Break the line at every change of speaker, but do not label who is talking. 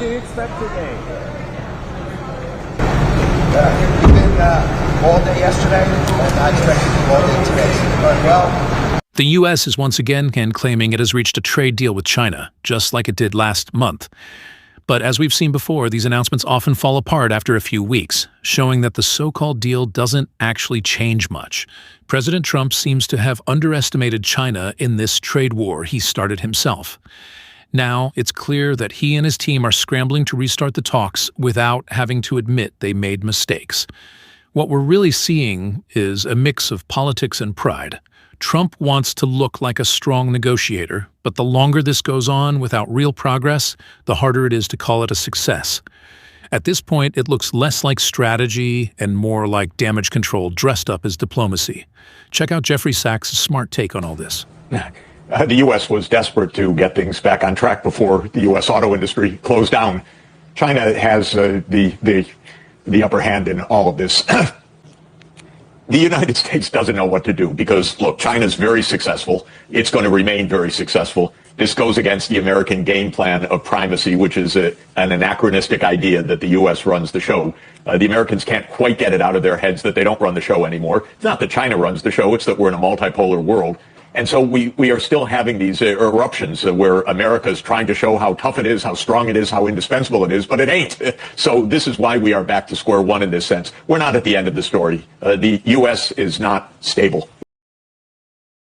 do you expect today?
We've been all day yesterday, and I expect to be all day today. Going well.
The U.S. is once again claiming it has reached a trade deal with China, just like it did last month. But as we've seen before, these announcements often fall apart after a few weeks, showing that the so-called deal doesn't actually change much. President Trump seems to have underestimated China in this trade war he started himself. Now, it's clear that he and his team are scrambling to restart the talks without having to admit they made mistakes. What we're really seeing is a mix of politics and pride. Trump wants to look like a strong negotiator, but the longer this goes on without real progress, the harder it is to call it a success. At this point, it looks less like strategy and more like damage control dressed up as diplomacy. Check out Jeffrey Sachs' smart take on all this.
The U.S. was desperate to get things back on track before the U.S. auto industry closed down. China has the upper hand in all of this. The United States doesn't know what to do because, look, China's very successful. It's going to remain very successful. This goes against the American game plan of primacy, which is an anachronistic idea that the U.S. runs the show. The Americans can't quite get it out of their heads that they don't run the show anymore. It's not that China runs the show. It's that we're in a multipolar world. And so we are still having these eruptions where America is trying to show how tough it is, how strong it is, how indispensable it is, but it ain't. So this is why we are back to square one in this sense. We're not at the end of the story. The U.S. is not stable.